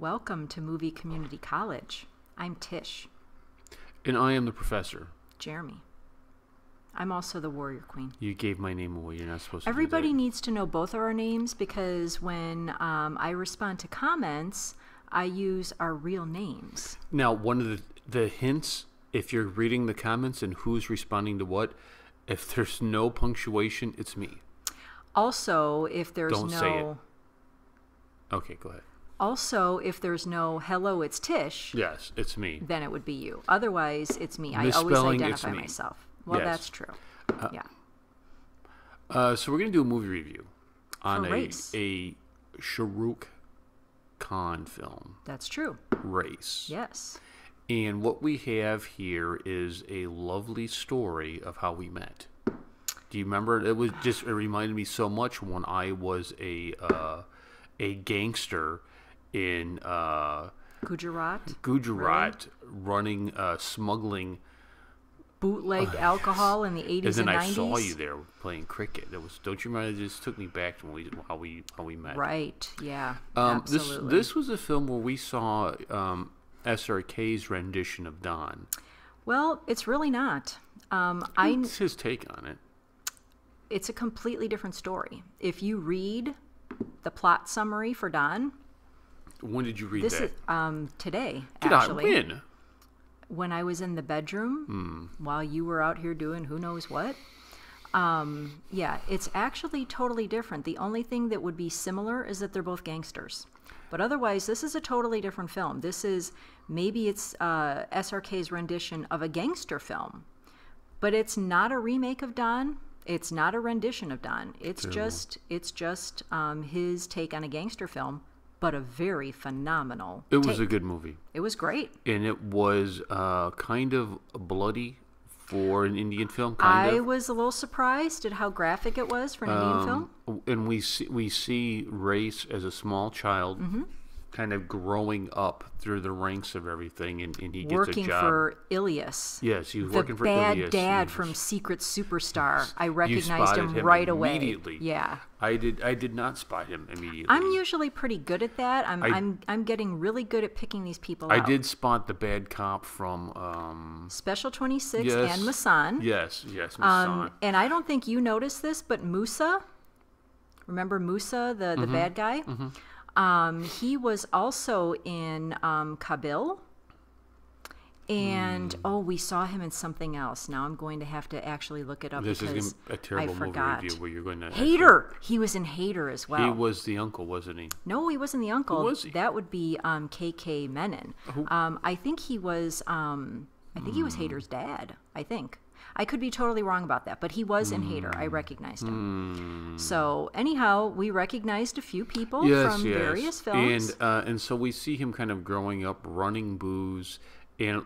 Welcome to Movie Community College. I'm Tish. And I am the professor. Jeremy. I'm also the Warrior Queen. You gave my name away. You're not supposed to Everybody do that. needs to know both of our names because when I respond to comments, I use our real names. Now, one of the hints, if you're reading the comments and who's responding to what, if there's no punctuation, it's me. Also, if there's Don't say it. Okay, go ahead. Also, if there's no hello, it's Tish. Yes, it's me. Then it would be you. Otherwise, it's me. I always Misspelling, identify it's me. myself. Well, Yes. that's true. Yeah. So we're going to do a movie review on Raees. a Shahrukh Khan film. That's true. Raees. Yes. And what we have here is a lovely story of how we met. Do you remember? It reminded me so much when I was a gangster in Gujarat. Really? Running smuggling Bootleg alcohol in the 80s and 90s. And then I saw you there playing cricket. Don't you remember? It just took me back to how we met. Right. Yeah. Absolutely. This was a film where we saw SRK's rendition of Don. Well, it's really not. What's his take on it? It's a completely different story. If you read the plot summary for Don. When did you read this that? Is, today, Did actually. I win? When I was in the bedroom while you were out here doing who knows what. Yeah, it's actually totally different. The only thing that would be similar is that they're both gangsters. But otherwise, this is a totally different film. Maybe it's SRK's rendition of a gangster film. But it's not a remake of Don. It's not a rendition of Don. It's just his take on a gangster film, but a very phenomenal It was take. a good movie. It was great. And it was kind of bloody for an Indian film, I was a little surprised at how graphic it was for an Indian film. And we see Raees as a small child kind of growing up through the ranks of everything, and he gets working a job. for Ilias. Yes, he was working for Ilias. The bad dad from Secret Superstar. I You recognized spotted him right immediately. away. Yeah. I did not spot him immediately. I'm usually pretty good at that. I'm getting really good at picking these people out. I did spot the bad cop from Special 26 yes, and Masan. Yes, Masan. And I don't think you noticed this, but Musa, remember Musa, the bad guy? He was also in Kabil. And, we saw him in something else. Now I'm going to have to actually look it up This because is a terrible I forgot. movie review where you're going to... Hater! He was in Hater as well. He was the uncle, wasn't he? No, he wasn't the uncle. Who was he? That would be KK Menon. I think he was he was Hater's dad, I think. I could be totally wrong about that, but he was in Hater. I recognized him. So anyhow, we recognized a few people from various films. And so we see him kind of growing up, running booze, and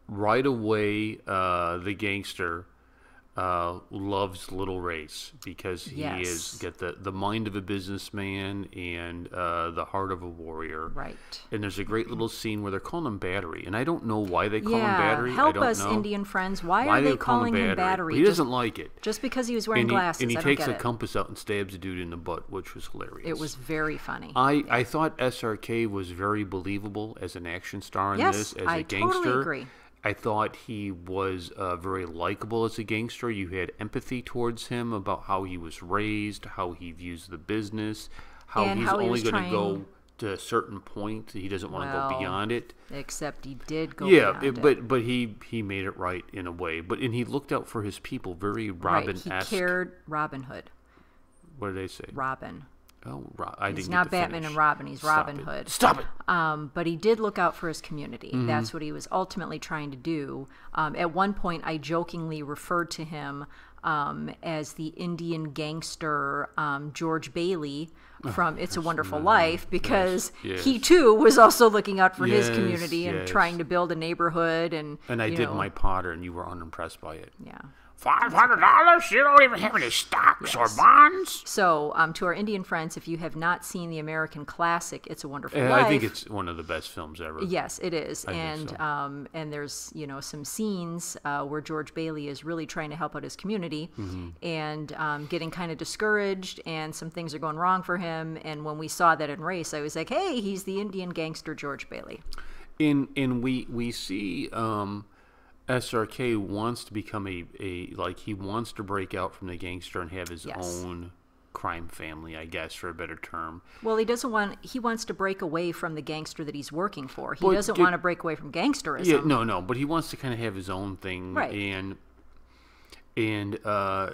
right away the gangster loves little Raees because he is got the mind of a businessman and the heart of a warrior. Right. And there's a great little scene where they're calling him Battery, and I don't know why they call him Battery. Help I don't us, know. Indian friends. Why are they calling him Battery? But he doesn't like it. Just because he was wearing glasses. And he I don't takes get a it. compass out and stabs a dude in the butt, which was hilarious. It was very funny. I thought SRK was very believable as an action star in this, as a gangster. Totally agree. I thought he was very likable as a gangster. You had empathy towards him about how he was raised, how he views the business, how he's only going to go to a certain point. He doesn't want to go beyond it. Except he did go beyond it. But he made it right in a way. And he looked out for his people, very Robin-esque. Right, he cared Robin Hood. What did they say? Robin. Oh, I didn't He's get not to Batman finish. and Robin. He's Robin Hood. Stop it! But he did look out for his community. That's what he was ultimately trying to do. At one point, I jokingly referred to him as the Indian gangster George Bailey from It's a Wonderful Life because he, too, was also looking out for his community and trying to build a neighborhood. And I did my Potter, and you were unimpressed by it. Yeah. $500? You don't even have any stocks or bonds? So, to our Indian friends, if you have not seen the American classic, It's a Wonderful Life. I think it's one of the best films ever. Yes, it is. And there's, some scenes where George Bailey is really trying to help out his community and getting kind of discouraged, and some things are going wrong for him. And when we saw that in Race, I was like, hey, he's the Indian gangster George Bailey. And we see SRK wants to become he wants to break out from the gangster and have his own crime family, I guess, for a better term. Well, he wants to break away from the gangster that he's working for. He doesn't want to break away from gangsterism. Yeah, no, but he wants to kind of have his own thing. Right. And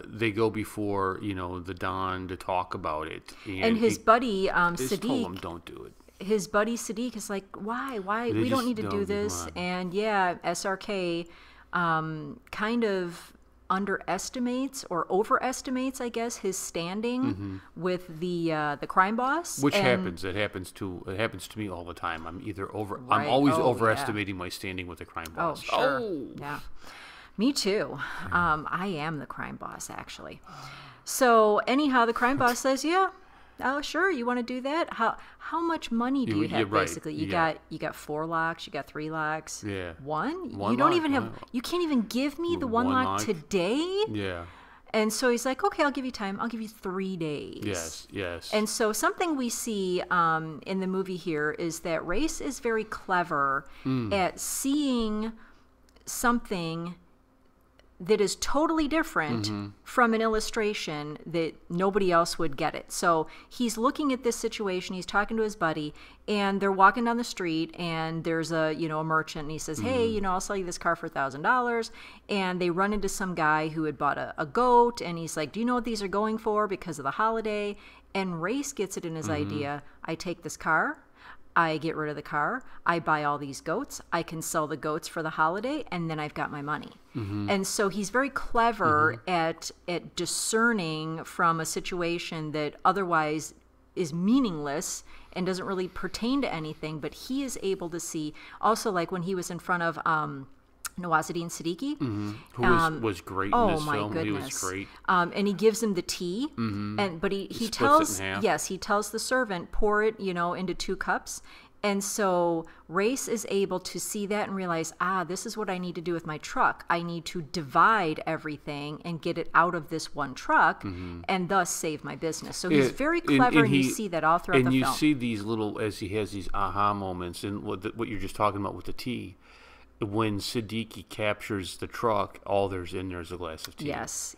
they go before, the Don to talk about it. And his buddy, Sadiq. told him, don't do it. His buddy Sadiq is like, why? We don't need to do this. And SRK kind of underestimates or overestimates, I guess, his standing with the crime boss. Which happens. It happens to me all the time. I'm always overestimating my standing with the crime boss. Oh, sure. Oh. Yeah. Me too. I am the crime boss, actually. So anyhow, the crime boss says, yeah. Oh, sure. You want to do that? How much money do you have? Basically, you got 4 locks. You got 3 locks. Yeah. One. You don't even have. You can't even give me the one lock today. Yeah. And so he's like, okay, I'll give you time. I'll give you 3 days. Yes. And so something we see in the movie here is that Raees is very clever at seeing something that is totally different from an illustration that nobody else would get it. So he's looking at this situation, he's talking to his buddy, and they're walking down the street, and there's a merchant, and he says, hey, I'll sell you this car for $1,000. And they run into some guy who had bought a goat, and he's like, do you know what these are going for because of the holiday? And Raees gets it in his idea, I take this car, I get rid of the car, I buy all these goats, I can sell the goats for the holiday, and then I've got my money. And so he's very clever at discerning from a situation that otherwise is meaningless and doesn't really pertain to anything, but he is able to see. Also, like when he was in front of Nawazuddin Siddiqui, who was great in this film. Goodness. He was great. And he gives him the tea, but he tells he tells the servant, pour it into 2 cups. And so Raees is able to see that and realize, this is what I need to do with my truck. I need to divide everything and get it out of this one truck and thus save my business. So he's very clever, and you see that all throughout the film. And you see these little, as he has these aha moments, and what you're just talking about with the tea. When Siddiqui captures the truck, all there's in there is a glass of tea. Yes.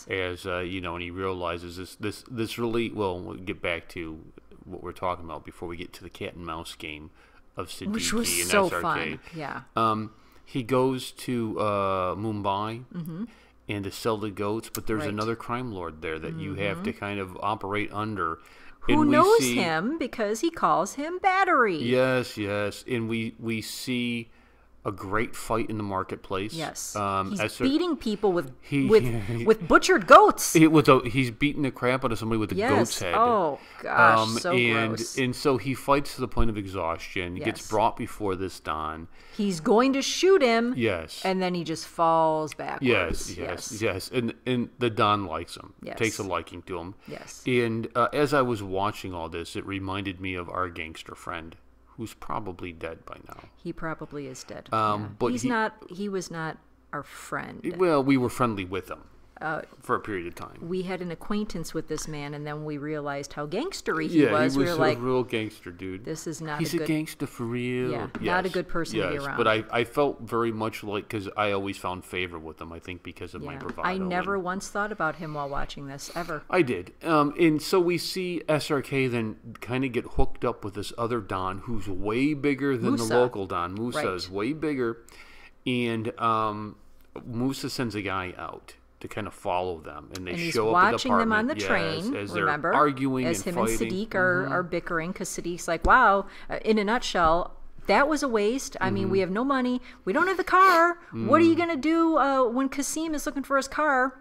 As and he realizes this really. Well, we'll get back to what we're talking about before we get to the cat and mouse game of Siddiqui, which was and so SRK. Fun. Yeah. He goes to Mumbai and to sell the goats, but there's another crime lord there that you have to kind of operate under. Who knows him because he calls him Battery. Yes, and we see a great fight in the marketplace. Yes, he's beating people with butchered goats. He's beating the crap out of somebody with a goat's head. Oh gosh, so gross. And so he fights to the point of exhaustion. He gets brought before this Don. He's going to shoot him. Yes, and then he just falls backwards. Yes. And the Don likes him. Yes. Takes a liking to him. Yes. And as I was watching all this, it reminded me of our gangster friend, who's probably dead by now. He probably is dead. But he was not our friend. Well, we were friendly with him for a period of time. We had an acquaintance with this man, and then we realized how gangstery he was. He was we were a like, real gangster, dude. This is not He's a gangster for real. Yeah, not a good person to be around. But I felt very much like, because I always found favor with him, I think because of my bravado. I never once thought about him while watching this, ever. I did. And so we see SRK then kind of get hooked up with this other Don who's way bigger than the local Don. Musa is way bigger. And Musa sends a guy out to kind of follow them, and show up at the apartment. Watching them on the train, as remember, they're arguing as and him fighting. and Siddiq are bickering, because Siddiq's like, wow, in a nutshell, that was a waste. I mean, we have no money. We don't have the car. What are you going to do when Kasim is looking for his car?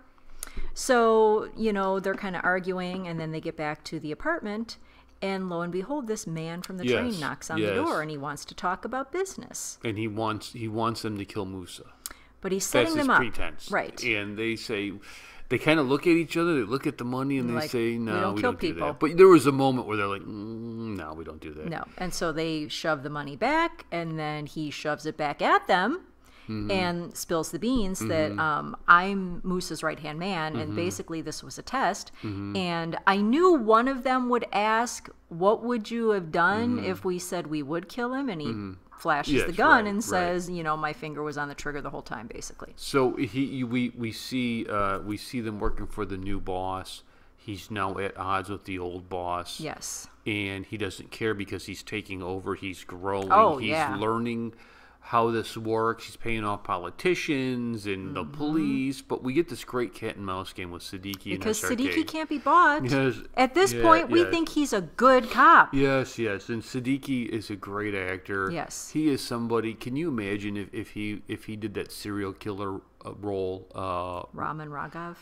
So, they're kind of arguing, and then they get back to the apartment, and lo and behold, this man from the train knocks on the door, and he wants to talk about business. And he wants them to kill Musa. But he's setting them That's up. his pretense. Right. And they say, they kind of look at each other, they look at the money, and they Like, say, no, we don't do people. that. But there was a moment where they're like, no, we don't do that. No. And so they shove the money back, and then he shoves it back at them. And spills the beans that I'm Moose's right-hand man, and basically this was a test. And I knew one of them would ask, what would you have done if we said we would kill him? And he flashes the gun and says, you know, my finger was on the trigger the whole time, basically. So we see them working for the new boss. He's now at odds with the old boss. Yes. And he doesn't care because he's taking over. He's growing. Oh, he's yeah. learning how this works. He's paying off politicians and the police. But we get this great cat and mouse game with Siddiqui because and SRK. Siddiqui can't be bought. Yes. At this point, we think he's a good cop. Yes. And Siddiqui is a great actor. Yes. He is somebody. Can you imagine if he did that serial killer role? Raman Raghav.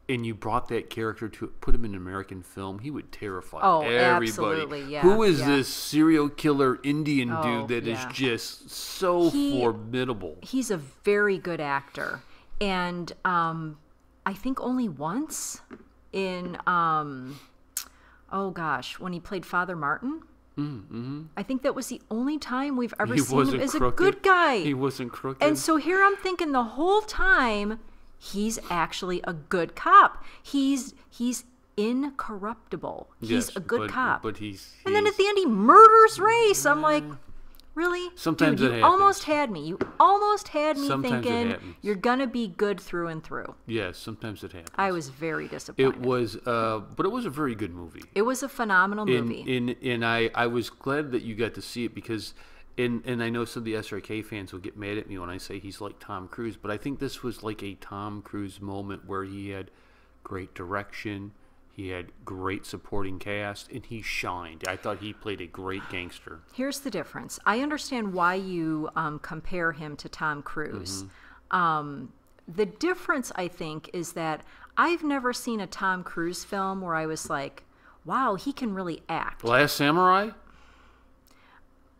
And you brought that character to put him in an American film, he would terrify everybody. Absolutely, yeah. Who is this serial killer Indian dude that is yeah. just so formidable? He's a very good actor. And I think only once in, when he played Father Martin. I think that was the only time we've ever seen him as a good guy. He wasn't crooked. And so here I'm thinking the whole time, he's actually a good cop. He's incorruptible. He's a good cop. But he's and then at the end he murders Raees. I'm like, really? Sometimes Dude, it you happens. almost had me. You almost had me Sometimes it thinking happens. you're gonna be good through and through. Yes, sometimes it happens. I was very disappointed. It was, but it was a very good movie. It was a phenomenal movie. And I was glad that you got to see it because. And I know some of the SRK fans will get mad at me when I say he's like Tom Cruise, but I think this was like a Tom Cruise moment where he had great direction, he had great supporting cast, and he shined. I thought he played a great gangster. Here's the difference. I understand why you compare him to Tom Cruise. The difference, I think, is that I've never seen a Tom Cruise film where I was like, wow, he can really act. Last Samurai?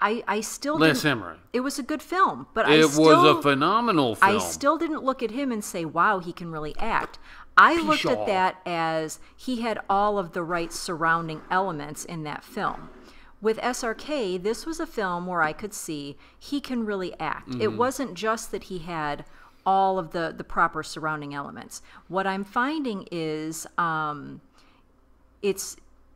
I still Last Samurai. It was a good film, but It was a phenomenal film. I still didn't look at him and say, wow, he can really act. I looked at that as he had all of the right surrounding elements in that film. With SRK, this was a film where I could see he can really act. It wasn't just that he had all of the proper surrounding elements. What I'm finding is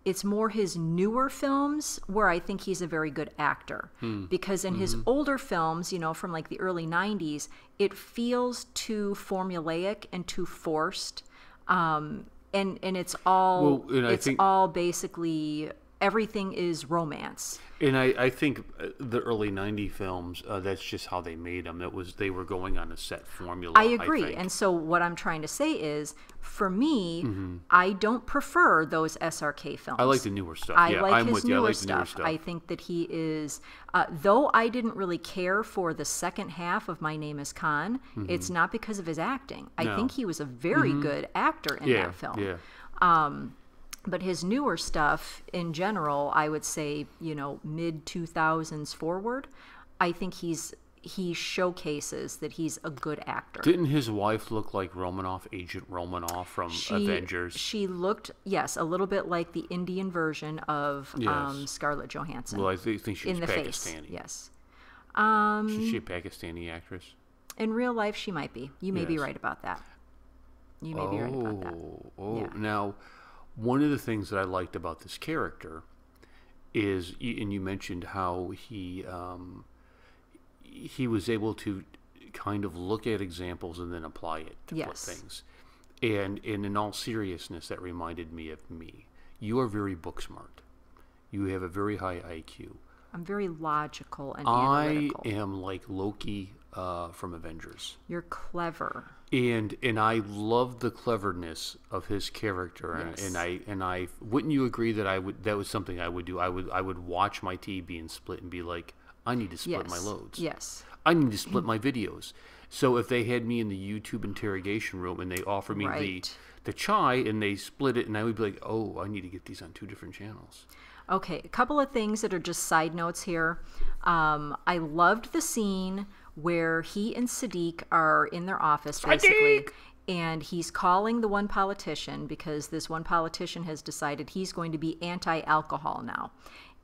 it's more his newer films where I think he's a very good actor. Because in his older films, you know, from like the early 90s, it feels too formulaic and too forced. And it's all all basically everything is romance. And I think the early 90 films, that's just how they made them. They were going on a set formula. I agree. And so what I'm trying to say is, for me, I don't prefer those SRK films. I like the newer stuff. I like his newer stuff. I think that he is, though I didn't really care for the second half of My Name is Khan, it's not because of his acting. I think he was a very good actor in that film. Yeah. But his newer stuff, in general, I would say, you know, mid-2000s forward, I think he showcases that he's a good actor. Didn't his wife look like Romanoff, Agent Romanoff from Avengers? She looked, yes, a little bit like the Indian version of Scarlett Johansson. Well, I think she was in the Pakistani. face, yes. Is she a Pakistani actress? In real life, she might be. You may be right about that. You may be right about that. Yeah. Now, one of the things that I liked about this character is, and you mentioned how he was able to kind of look at examples and then apply it to things. And in all seriousness, that reminded me of me. You are very book smart. You have a very high IQ. I'm very logical and analytical. I am like Loki from Avengers. You're clever. And I love the cleverness of his character, and I wouldn't you agree that was something I would do? I would watch my TV being split and be like, I need to split my loads. Yes. I need to split my videos. So if they had me in the YouTube interrogation room and they offered me the chai and they split it, and I would be like, oh, I need to get these on 2 different channels. Okay, a couple of things that are just side notes here. I loved the scene where he and Sadiq are in their office, basically. And he's calling the one politician because this one politician has decided he's going to be anti-alcohol now.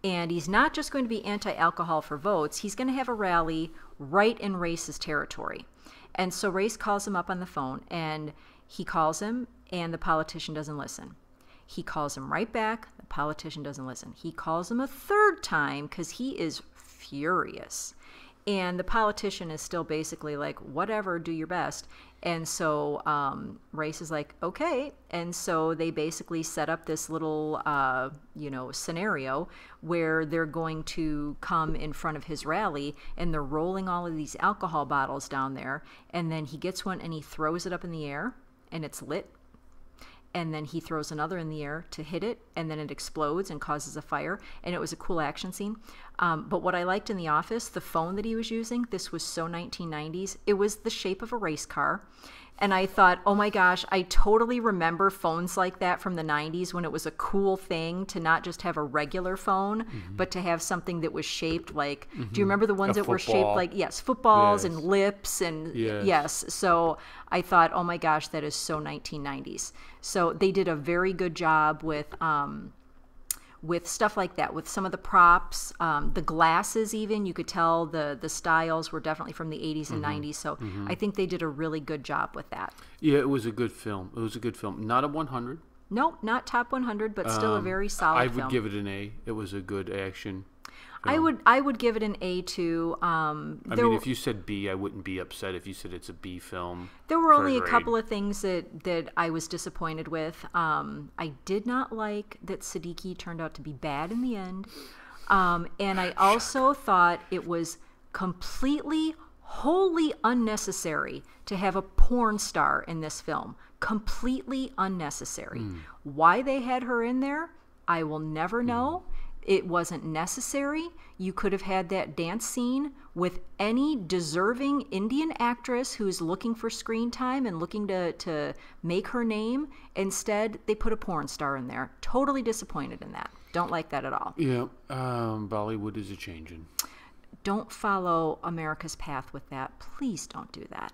And he's not just going to be anti-alcohol for votes. He's going to have a rally right in Raees's territory. And so Raees calls him up on the phone, and he calls him, and the politician doesn't listen. He calls him right back. The politician doesn't listen. He calls him a third time because he is furious. And the politician is still basically like, whatever, do your best. And so Raees is like, okay. And so they basically set up this little, scenario where they're going to come in front of his rally, and they're rolling all of these alcohol bottles down there. And then he gets one and he throws it up in the air, and it's lit. And then he throws another in the air to hit it, and then it explodes and causes a fire. And it was a cool action scene. But what I liked in The Office, the phone that he was using, this was so 1990s. It was the shape of a race car. And I thought, oh my gosh, I totally remember phones like that from the 90s when it was a cool thing to not just have a regular phone, but to have something that was shaped like, do you remember the ones that were shaped like, yes, footballs and lips and yes. So I thought, oh my gosh, that is so 1990s. So they did a very good job with stuff like that, with some of the props, the glasses even, you could tell the styles were definitely from the 80s and 90s, so I think they did a really good job with that. Yeah, it was a good film. It was a good film. Not a 100. No, not top 100, but still a very solid film. I would give it an A. It was a good action film. I would give it an A too. I mean, if you said B, I wouldn't be upset if you said it's a B film. There were only a couple of things that I was disappointed with. I did not like that Siddiqui turned out to be bad in the end. And I also thought it was completely, wholly unnecessary to have a porn star in this film. Completely unnecessary. Why they had her in there, I will never know. It wasn't necessary. You could have had that dance scene with any deserving Indian actress who's looking for screen time and looking to make her name. Instead, they put a porn star in there. Totally disappointed in that. Don't like that at all. Yeah, Bollywood is a-changing. Don't follow America's path with that. Please don't do that.